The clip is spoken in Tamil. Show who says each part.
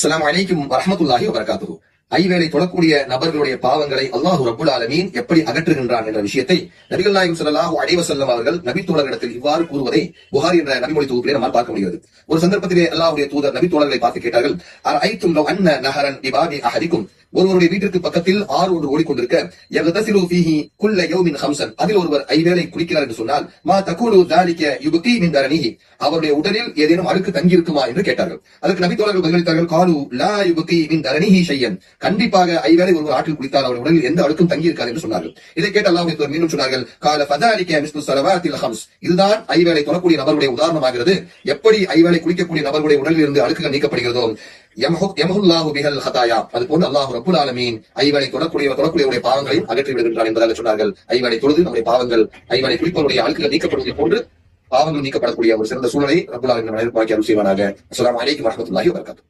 Speaker 1: அஸ்ஸலாமு அலைக்கும் வரஹ்மத்துல்லாஹி வபரகாத்துஹு. ஐவேளை தொழக்கூடிய நபர்களுடைய பாவங்களை அல்லாஹு ரப்புல் ஆலமீன் எப்படி அகற்றுகின்றான் என்ற விஷயத்தை நபிகள் நாயகம் ஸல்லல்லாஹு அலைஹி வஸல்லம் அவர்கள் நபி தோழர்களிடத்தில் இவ்வாறு கூறுவதை புகாரி என்ற நபிமொழி தொகுப்பிலே நம்மால் பார்க்க முடிகிறது. ஒரு சந்தர்ப்பத்திலே அல்லாஹ்வுடைய தூதர் நபி தோழர்களை பார்த்து கேட்டார்கள், அரைத்தும் லவ் அன்ன நஹரன் பிபாபி அஹதிக்கும், ஒருவருடைய வீட்டிற்கு பக்கத்தில் ஆறு ஒன்று ஓடிக்கொண்டிருக்க, யக்தஸிலு ஃபீஹி குல்ல யௌமின் ஹம்ஸன், அதில் ஒருவர் ஐவேளை குளிக்கிறார் என்று சொன்னால், மா தகூலு ذلك யுபகி மின் தரனிஹி, அவருடைய உடலில் ஏதேனும் அழுக்கு தங்கி இருக்குமா என்று கேட்டார்கள். அதற்கு நபி தோழர்கள் பதிலளித்தார்கள், காலு லா யுபகி மின் தரனிஹி ஷையன், கண்டிப்பாக ஐவேளை ஒருவர் ஆற்றில் குளித்தால் அவருடைய உடலில் எந்த அழுக்கும் தங்கி இருக்காது என்று சொன்னார்கள். இதை கேட்ட அல்லாஹ்வுடைய தூதர் மீண்டும் சொன்னார்கள், கால ஃபதாலிக மிஸ்லு ஸலவாத்தில் ஹம்ஸ், இதுதான் ஐவேளை தொழக்கூடிய நபருடைய உதாரணமாகிறது. எப்படி ஐவேளை குளிக்கக்கூடிய நபர்களுடைய உடலில் இருந்து அழுக்குகள் நீக்கப்படுகிறதோ, யம்ஹுல்லாஹு பிஹல் ஹதாயா, அது போன்று அல்லாஹ் ரப்புல் ஆலமீன் ஐவேளை தொழக்கூடியவருடைய பாவங்களையும் அகற்றி விடுகின்றான் என்பதாக சொன்னார்கள். ஐவேளை தொழுது நம்முடைய பாவங்கள், ஐவேளை குளிப்பவருடைய அழுக்குகள் நீக்கப்படுவதை போன்று பாவங்கள் நீக்கப்படக்கூடிய ஒரு சிறந்த சூழலை ரப்புல் ஆலமீன் அருள் செய்வானாக. அஸ்ஸலாமு அலைக்கும் வரஹ்மத்துல்லாஹி வபரகாத்துஹு.